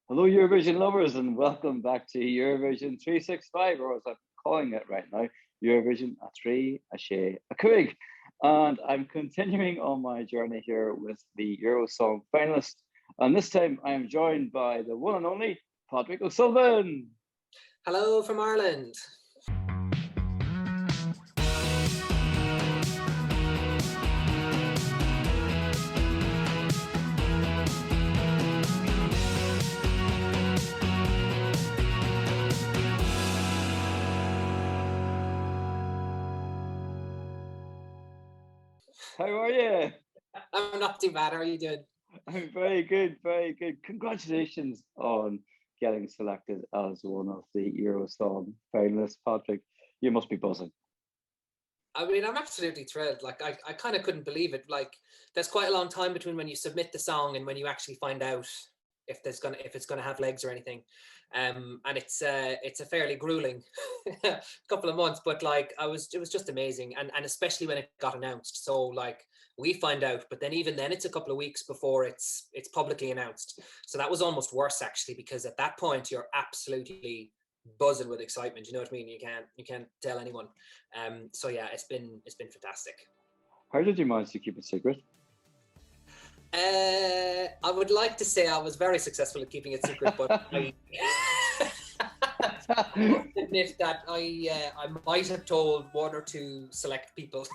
Hello, Eurovision lovers, and welcome back to Eurovision 365, or as I'm calling it right now, Eurovision a three, a she, a quig. And I'm continuing on my journey here with the Eurosong finalists. And this time I am joined by the one and only Patrick O'Sullivan. Hello from Ireland. How are you? I'm not too bad. How are you doing? I'm very good, very good. Congratulations on getting selected as one of the Eurosong finalists, Patrick. You must be buzzing. I mean, I'm absolutely thrilled. I kind of couldn't believe it. Like, there's quite a long time between when you submit the song and when you actually find out if it's gonna have legs or anything. And it's a fairly grueling couple of months, but like it was just amazing, and especially when it got announced. So like we find out, but then even then it's a couple of weeks before it's publicly announced. So that was almost worse actually, because at that point you're absolutely buzzing with excitement. You know what I mean? You can't tell anyone. So yeah, it's been fantastic. How did you manage to keep it secret? I would like to say I was very successful at keeping it secret, but I admit that I might have told one or two select people.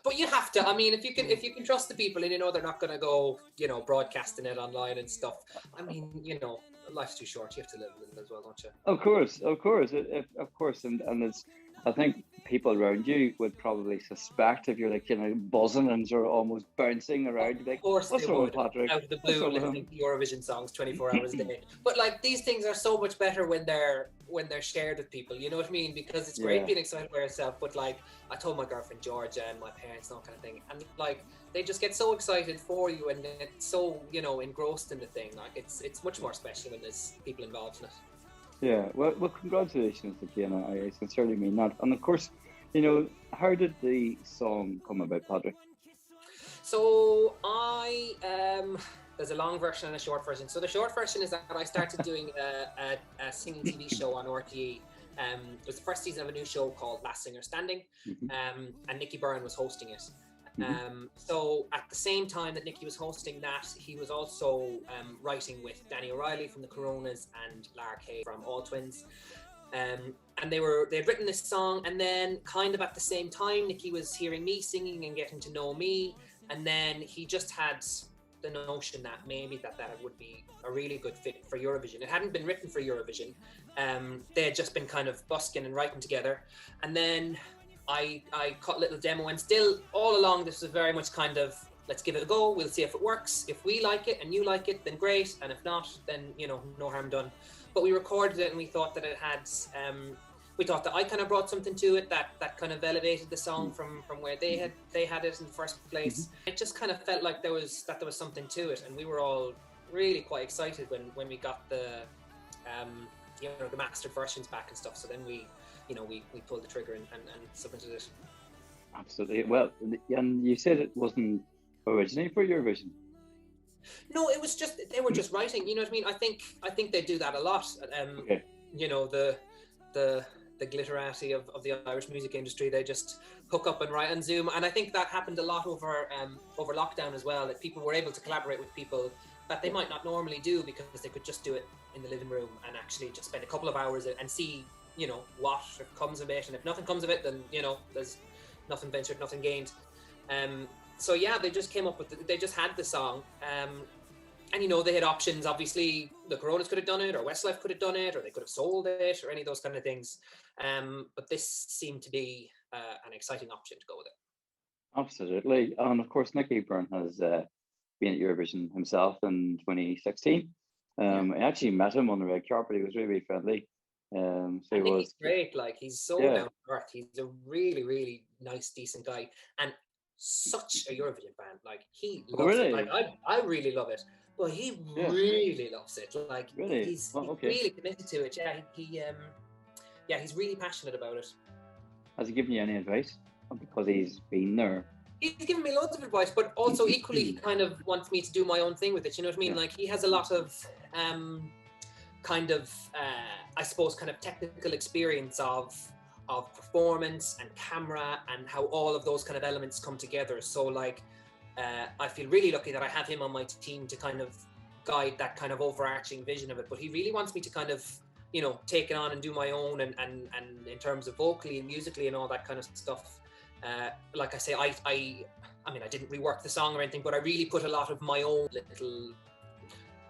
But you have to. I mean, if you can trust the people and you know they're not going to go, broadcasting it online and stuff. I mean, life's too short. You have to live it as well, don't you? Of course, and it's. I think people around you would probably suspect if you're like buzzing and sort of almost bouncing around. Like, of course, what's they wrong, would. Patrick? Out of the blue, listening to Eurovision songs 24 hours a day. But like these things are so much better when they're shared with people. You know what I mean? Because it's great being excited by yourself, but like I told my girlfriend Georgia and my parents, and that kind of thing, and like they just get so excited for you and it's so engrossed in the thing. Like it's much more special when there's people involved in it. Yeah, well, congratulations again. I sincerely mean that. And of course, how did the song come about, Patrick? So there's a long version and a short version. So the short version is that I started doing a singing TV show on RTE. It was the first season of a new show called Last Singer Standing, and Nicky Byrne was hosting it. So at the same time that Nicky was hosting that, he was also writing with Danny O'Reilly from the Coronas and Lara Kay from All Twins. And they'd written this song, and then kind of at the same time, Nicky was hearing me singing and getting to know me, and then he just had the notion that maybe that would be a really good fit for Eurovision. It hadn't been written for Eurovision. They had just been kind of busking and writing together, and then I cut a little demo, and still all along this was very much kind of, let's give it a go, we'll see if it works. If we like it and you like it, then great, and if not, then no harm done. But we recorded it and we thought that it had we thought that I kind of brought something to it that kind of elevated the song from where they had it in the first place. It just kind of felt like there was something to it, and we were all really quite excited when we got the the mastered versions back and stuff. So then we pulled the trigger and submitted it. Absolutely. Well, and you said it wasn't originally for Eurovision. No, it was just, they were just writing. You know what I mean? I think they do that a lot. Okay. The glitterati of the Irish music industry, they just hook up and write on Zoom, and I think that happened a lot over lockdown as well. That people were able to collaborate with people that they might not normally do, because they could just do it in the living room and actually just spend a couple of hours and see what comes of it, and if nothing comes of it, then there's nothing ventured, nothing gained. So yeah, they just came up with they just had the song, and they had options. Obviously the Coronas could have done it, or Westlife could have done it, or they could have sold it, or any of those kind of things, but this seemed to be an exciting option to go with it. Absolutely. And of course Nicky Byrne has been at Eurovision himself in 2016. I actually met him on the red carpet. He was really, really friendly. So he's great. Like, he's so down to earth. He's a really, really nice, decent guy, and such a Eurovision fan. Like, he loves it. Like, I really love it, but he really loves it. Like, really? He's really committed to it. Yeah, he's really passionate about it. Has he given you any advice? Because he's been there. He's given me loads of advice, but also equally he kind of wants me to do my own thing with it. You know what I mean? Yeah. Like, he has a lot of kind of I suppose kind of technical experience of performance and camera and how all of those kind of elements come together. So like I feel really lucky that I have him on my team to kind of guide that kind of overarching vision of it. But he really wants me to kind of, you know, take it on and do my own and in terms of vocally and musically and all that kind of stuff. Like I say, I mean, I didn't rework the song or anything, but I really put a lot of my own little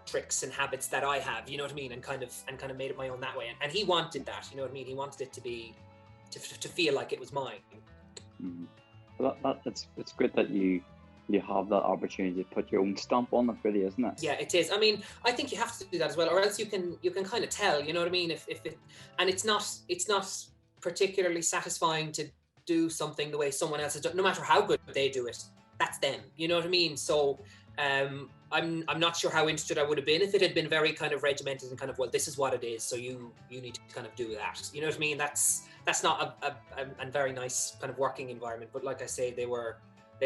tricks and habits that I have, you know what I mean, and kind of made it my own that way. And he wanted that, you know what I mean. He wanted it to be to feel like it was mine. Mm-hmm. Well, it's great that you have that opportunity to put your own stamp on it, really, isn't it? Yeah, it is. I mean, I think you have to do that as well, or else you can kind of tell, you know what I mean. If it, and it's not particularly satisfying to do something the way someone else has done, no matter how good they do it. That's them, you know what I mean. So I'm not sure how interested I would have been if it had been very kind of regimented and kind of, well, this is what it is, so you need to kind of do that, you know what I mean. That's not a very nice kind of working environment. But like I say, they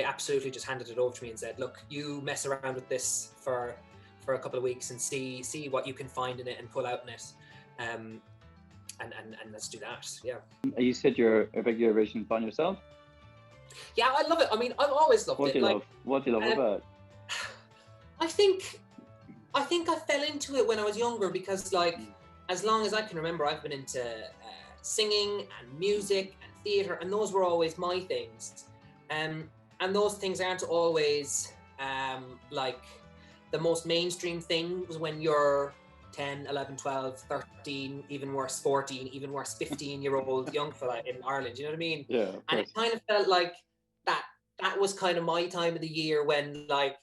absolutely just handed it over to me and said, look, you mess around with this for a couple of weeks and see what you can find in it and pull out in it, and let's do that. Yeah. You said you're a big Eurovision fan yourself? Yeah, I love it. I mean, I've always loved it. What do you love about it? I think I fell into it when I was younger because, like, as long as I can remember, I've been into singing and music and theatre, and those were always my things. And those things aren't always like the most mainstream things when you're 10, 11, 12, 13, even worse 14, even worse 15-year-old young fella in Ireland, you know what I mean? Yeah. And it kind of felt like that was kind of my time of the year when, like,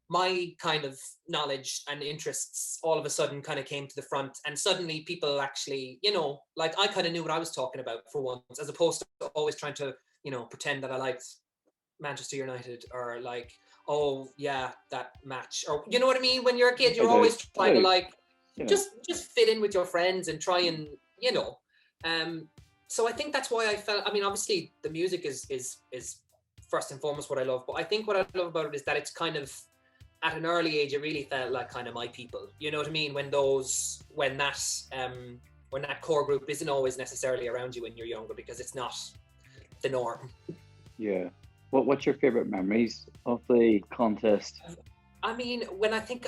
my kind of knowledge and interests all of a sudden kind of came to the front, and suddenly people actually, you know, like, I kind of knew what I was talking about for once, as opposed to always trying to, you know, pretend that I liked Manchester United, or like, oh yeah, that match, or you know what I mean. When you're a kid, you're always trying to, like, just fit in with your friends and try and, you know. So I think that's why I felt. I mean, obviously the music is first and foremost what I love, but I think what I love about it is that it's kind of, at an early age, it really felt like kind of my people. You know what I mean? When that core group isn't always necessarily around you when you're younger, because it's not the norm. Yeah. What's your favorite memories of the contest? I mean, when I think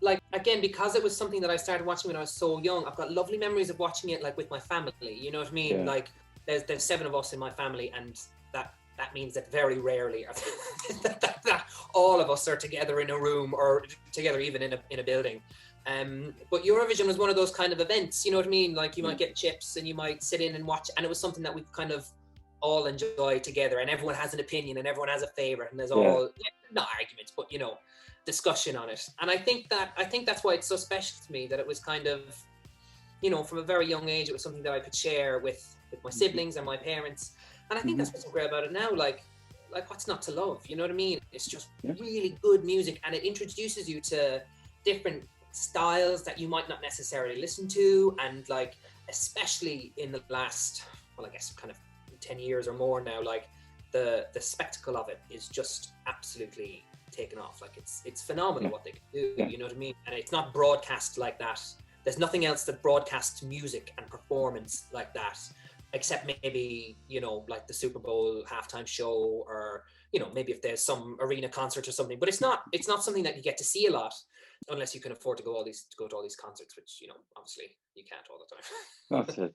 like, again, because it was something that I started watching when I was so young, I've got lovely memories of watching it, like, with my family. You know what I mean? Yeah. Like, there's 7 of us in my family, and that means that very rarely that all of us are together in a room, or together even in a building. But Eurovision was one of those kind of events, you know what I mean? Like, you might get chips and you might sit in and watch, and it was something that we kind of all enjoy together, and everyone has an opinion and everyone has a favorite, and there's all, not arguments, but, you know, discussion on it. And I think that's why it's so special to me, that it was kind of, you know, from a very young age, it was something that I could share with my siblings and my parents. And I think that's what's so great about it now. Like what's not to love? You know what I mean? It's just really good music, and it introduces you to different styles that you might not necessarily listen to. And, like, especially in the last, well, I guess kind of 10 years or more now, like, the spectacle of it is just absolutely taken off. Like, it's phenomenal what they can do. You know what I mean? And it's not broadcast like that. There's nothing else that broadcasts music and performance like that, except maybe, you know, like the Super Bowl halftime show, or, you know, maybe if there's some arena concert or something. But it's not something that you get to see a lot, unless you can afford to go to all these concerts, which, you know, obviously you can't all the time. That's it.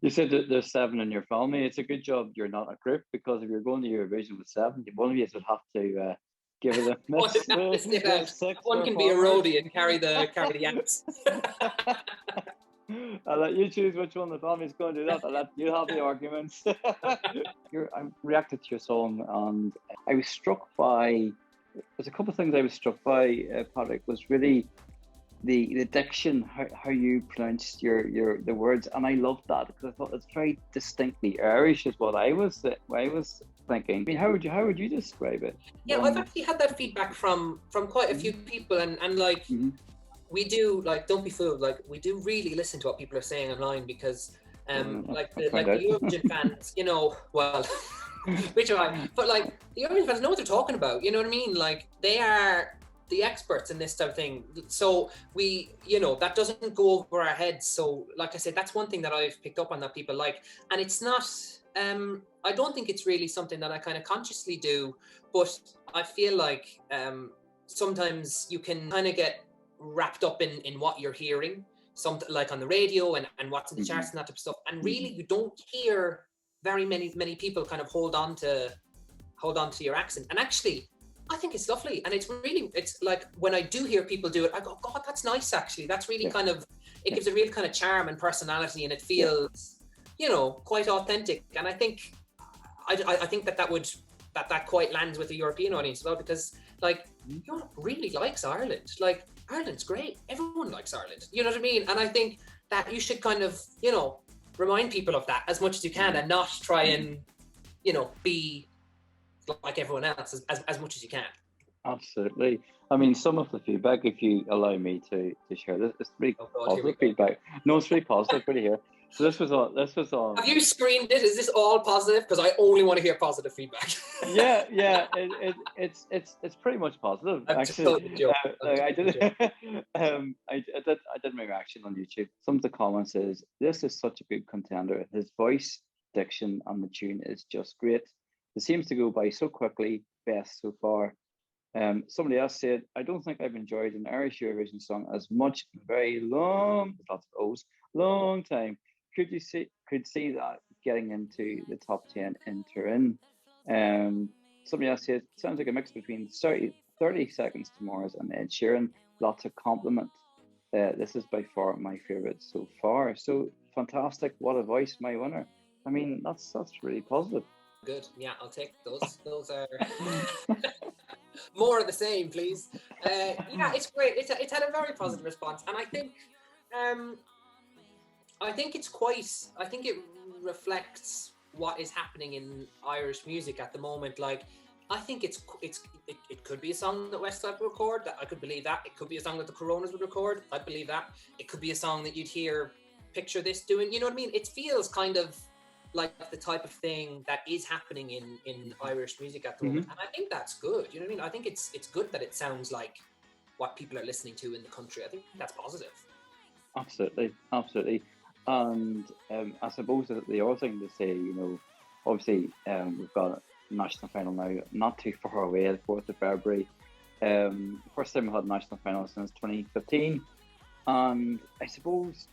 You said that there's 7 in your family. It's a good job you're not a group, because if you're going to Eurovision with 7, one of you would have to give it a miss. One can be a roadie and carry the amps. I'll let you choose which one the family's going to do that. I'll let you have the arguments. I reacted to your song, and I was struck by, there's a couple of things I was struck by, Patrick, was really the diction, how you pronounced the words, and I loved that, because I thought it's very distinctly Irish, is what I was thinking. I mean, how would you describe it? Yeah, I've actually had that feedback from quite a few people, and like, we do, like, don't be fooled, like, we do really listen to what people are saying online, because like the Eurovision fans, you know, well, which are, but like, the Eurovision fans know what they're talking about, you know what I mean? Like, they are the experts in this type of thing. So we, you know, that doesn't go over our heads. So like I said, that's one thing that I've picked up on that people like, and it's not, I don't think it's really something that I kind of consciously do, but I feel like sometimes you can kind of get wrapped up in what you're hearing, something like on the radio and what's in the charts and that type of stuff. And really you don't hear very many people kind of hold on to your accent. And actually, I think it's lovely. And it's like when I do hear people do it, I go, God, that's nice actually. That's really kind of, it gives a real kind of charm and personality, and it feels, you know, quite authentic. And I think, I think that quite lands with the European audience as well, because like Europe really likes Ireland. Like Ireland's great. Everyone likes Ireland. You know what I mean? And I think that you should kind of, you know, remind people of that as much as you can, and not try and, you know, be like everyone else as much as you can. Absolutely. I mean, some of the feedback, if you allow me to share this, it's really positive feedback. No, it's really positive. Pretty here. So this was on. Have you screened it? Is this all positive? Because I only want to hear positive feedback. yeah. It's pretty much positive. Actually, I did my reaction on YouTube. Some of the comments is, this is such a good contender. His voice, diction, and the tune is just great. It seems to go by so quickly. Best so far. Somebody else said, I don't think I've enjoyed an Irish Eurovision song as much in a very long time. Could see that getting into the top 10 in Turin. Somebody else said, sounds like a mix between 30 Seconds to Mars and Ed Sheeran. Lots of compliment. This is by far my favorite so far. So fantastic. What a voice, my winner. I mean, that's really positive. Good. Yeah, I'll take those. Those are more of the same, please. Yeah, it's great. It's had a very positive response, and I think it reflects what is happening in Irish music at the moment. Like, I think it could be a song that Westside would record. That I could believe that. It could be a song that the Coronas would record. I believe that. It could be a song that you'd hear Picture This doing. You know what I mean? It feels kind of like the type of thing that is happening in Irish music at the moment. And I think that's good. You know what I mean? I think it's good that it sounds like what people are listening to in the country. I think that's positive. Absolutely. And I suppose the other thing to say, you know, obviously we've got a national final now, not too far away, the 4th of February. First time we had a national final since 2015. And I suppose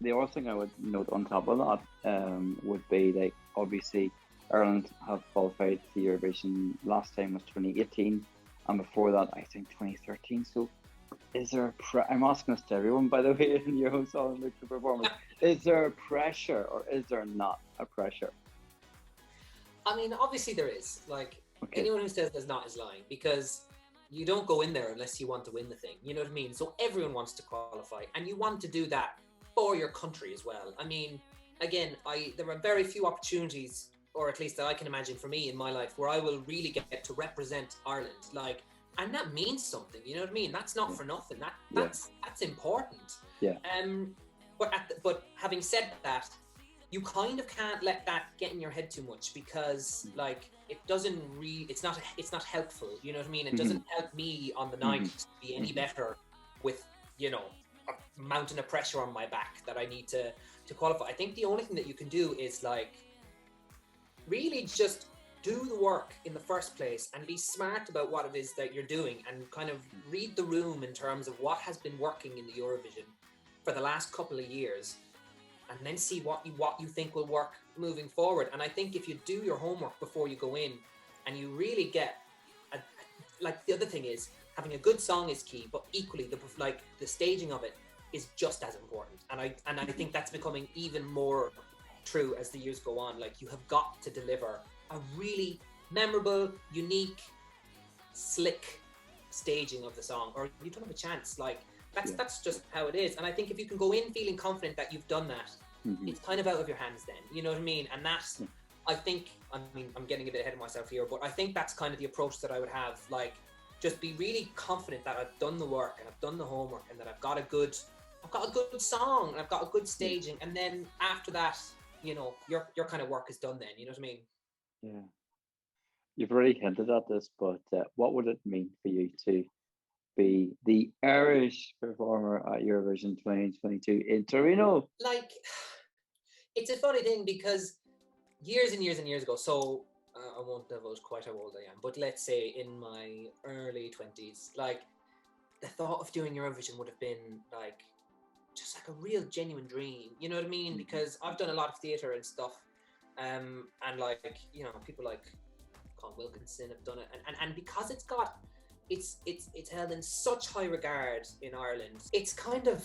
the other thing I would note on top of that would be, like, obviously Ireland have qualified to Eurovision. Last time was 2018, and before that I think 2013. So is there I'm asking this to everyone, by the way, in Eurosong, like the performance, is there a pressure or is there not a pressure? I mean, obviously there is. Like, anyone who says there's not is lying, because you don't go in there unless you want to win the thing. You know what I mean? So everyone wants to qualify, and you want to do that for your country as well. I mean, again, there are very few opportunities, or at least that I can imagine for me in my life, where I will really get to represent Ireland. Like, and that means something. You know what I mean? That's not for nothing. That's important. Yeah. But having said that, you kind of can't let that get in your head too much, because like it's not helpful. You know what I mean? It doesn't help me on the night to be any better with, you know, a mountain of pressure on my back that I need to qualify. I think the only thing that you can do is, like, really just do the work in the first place and be smart about what it is that you're doing, and kind of read the room in terms of what has been working in the Eurovision for the last couple of years, and then see what you think will work moving forward. And I think if you do your homework before you go in, and you really get like, the other thing is, having a good song is key, but equally the staging of it is just as important. And I think that's becoming even more true as the years go on. Like, you have got to deliver a really memorable, unique, slick staging of the song, or you don't have a chance. Like, that's just how it is. And I think if you can go in feeling confident that you've done that, it's kind of out of your hands then. You know what I mean? And that's, I mean, I'm getting a bit ahead of myself here, but I think that's kind of the approach that I would have. Like, just be really confident that I've done the work and I've done the homework, and that I've got a good song and I've got a good staging, and then after that, you know, your kind of work is done then. You know what I mean? Yeah. You've already hinted at this, but what would it mean for you to be the Irish performer at Eurovision 2022 in Torino. Like, it's a funny thing because years and years and years ago, so I won't divulge quite how old I am, but let's say in my early 20s, like, the thought of doing Eurovision would have been like just like a real genuine dream, you know what I mean? Because I've done a lot of theatre and stuff, and like, you know, people like Con Wilkinson have done it, and because it's held in such high regard in Ireland, it's kind of,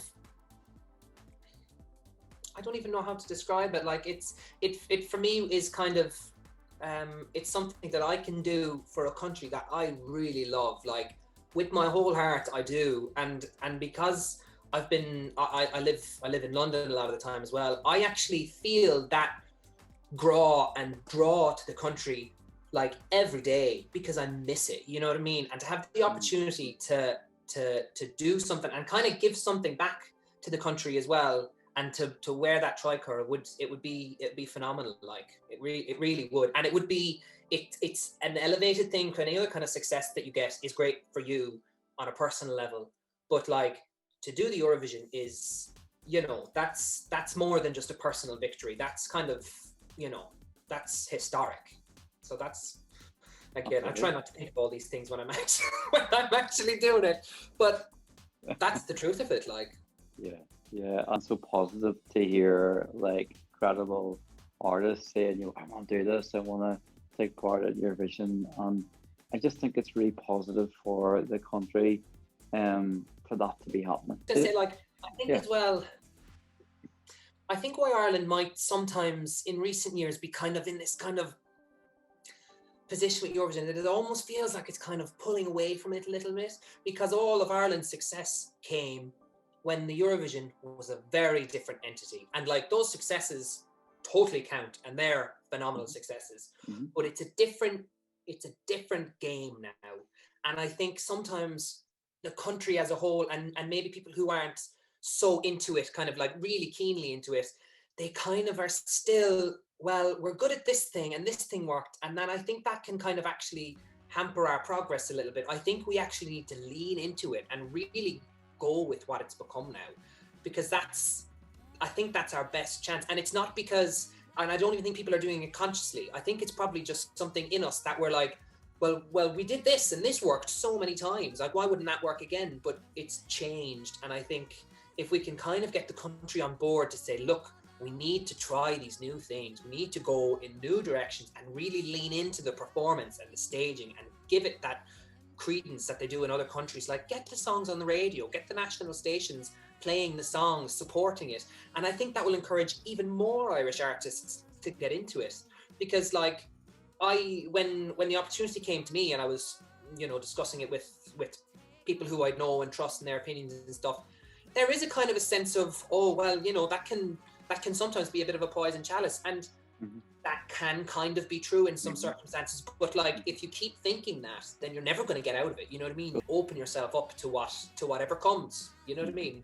I don't even know how to describe it. Like, it for me is kind of, it's something that I can do for a country that I really love, like with my whole heart I do, and because I live in London a lot of the time as well, I actually feel that draw to the country like every day because I miss it, you know what I mean? And to have the opportunity to do something and kind of give something back to the country as well, and to wear that tricolour it'd be phenomenal. Like, it really would, and it would be, it's an elevated thing. Any other kind of success that you get is great for you on a personal level, but like, to do the Eurovision is, you know, that's more than just a personal victory. That's kind of, you know, that's historic. So that's, again, I try not to think of all these things when I'm actually doing it, but that's the truth of it. Like, yeah, and so positive to hear like credible artists saying, you know, I want to do this, I want to take part in Eurovision, and I just think it's really positive for the country, for that to be happening. To say, like, I think as well, I think why Ireland might sometimes in recent years be kind of in this kind of position with Eurovision, that it almost feels like it's kind of pulling away from it a little bit, because all of Ireland's success came when the Eurovision was a very different entity, and like, those successes totally count and they're phenomenal successes, but it's a different game now. And I think sometimes the country as a whole, and maybe people who aren't so into it, kind of like really keenly into it, they kind of are still, well, we're good at this thing and this thing worked, and then I think that can kind of actually hamper our progress a little bit. I think we actually need to lean into it and really go with what it's become now, because I think that's our best chance. And it's not because, and I don't even think people are doing it consciously, I think it's probably just something in us that we're like, well, we did this and this worked so many times, like, why wouldn't that work again? But it's changed, and I think if we can kind of get the country on board to say, look, we need to try these new things, we need to go in new directions and really lean into the performance and the staging and give it that credence that they do in other countries, like get the songs on the radio, get the national stations playing the songs, supporting it. And I think that will encourage even more Irish artists to get into it, because like, when the opportunity came to me and I was, you know, discussing it with people who I know and trust in their opinions and stuff, there is a kind of a sense of, oh, well, you know, that can sometimes be a bit of a poison chalice, and that can kind of be true in some circumstances. But like, if you keep thinking that, then you're never going to get out of it. You know what I mean? Open yourself up to whatever comes. You know what I mean?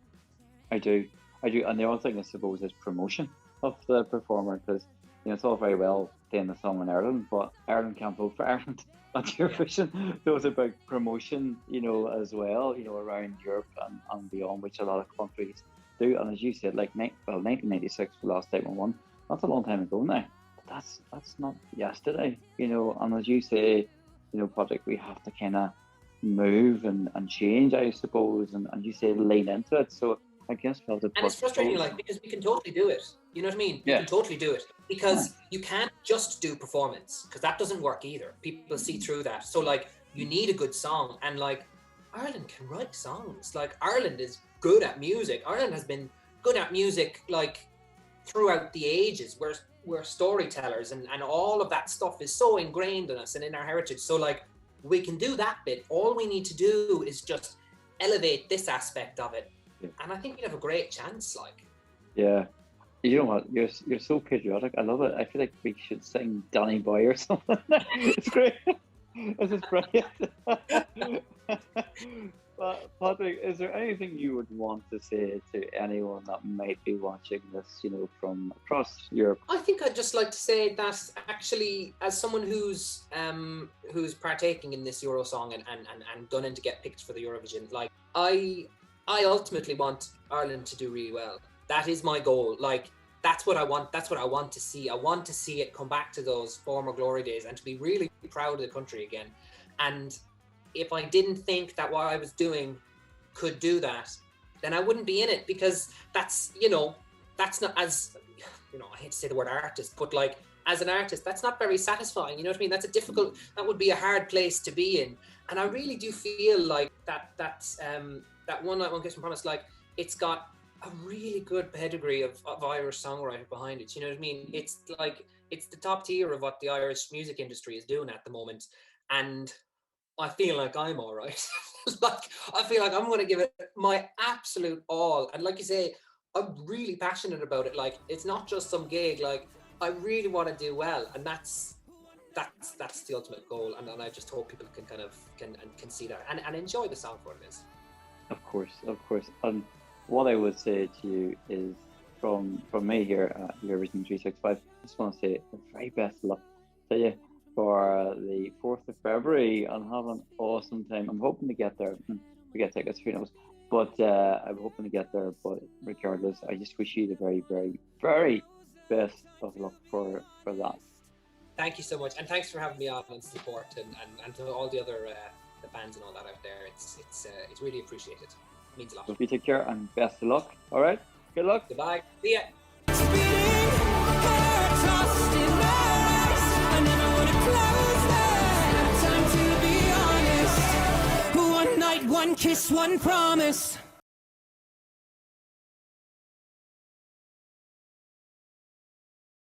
I do. And the other thing, I suppose, is promotion of the performer, because, you know, it's all very well playing the song in Ireland, but Ireland can't vote for Ireland at Eurovision. So it's about promotion, you know, as well, you know, around Europe and beyond, which a lot of countries do. And as you said, like, 1996 the last time we won, that's a long time ago now. But that's not yesterday, you know. And as you say, you know, Patrick, we have to kind of move and change, I suppose, and you say lean into it. So I guess we'll have to. And it's frustrating, like, because we can totally do it. You know what I mean? We can totally do it, because you can't just do performance, because that doesn't work either. People see through that. So like, you need a good song, and like, Ireland can write songs. Like, Ireland is good at music. Ireland has been good at music like throughout the ages. We're storytellers, and all of that stuff is so ingrained in us and in our heritage. So like, we can do that bit. All we need to do is just elevate this aspect of it. And I think we'd have a great chance, like. Yeah. You know what? You're so patriotic. I love it. I feel like we should sing Danny Boy or something. It's great. This is brilliant. Patrick, is there anything you would want to say to anyone that might be watching this, from across Europe? I think I'd just like to say that actually, as someone who's partaking in this Eurosong and gunning to get picked for the Eurovision, like I ultimately want Ireland to do really well. That is my goal. Like that's what I want. That's what I want to see. I want to see it come back to those former glory days and to be really proud of the country again. And if I didn't think that what I was doing could do that, then I wouldn't be in it, because that's not, as I hate to say the word artist, but like as an artist, that's not very satisfying. You know what I mean? That would be a hard place to be in. And I really do feel like that One Night One Kiss from Promise, like it's got a really good pedigree of Irish songwriter behind it. You know what I mean? It's like, it's the top tier of what the Irish music industry is doing at the moment. And I feel like I'm all right. Like, I feel like I'm going to give it my absolute all. And like you say, I'm really passionate about it. Like, it's not just some gig. Like, I really want to do well. And that's the ultimate goal. And I just hope people can see that and enjoy the song for what it is. Of course. And what I would say to you is, from me here at Eurovision 365, I just want to say the very best luck to you for the 4th of February, and have an awesome time. I'm hoping to get there. We get tickets, who knows? But I'm hoping to get there. But regardless, I just wish you the very, very, very best of luck for that. Thank you so much, and thanks for having me on and support, and to all the other the fans and all that out there. It's really appreciated. It means a lot. So you take care and best of luck. All right. Good luck. Goodbye. See ya. One night, one kiss, one promise.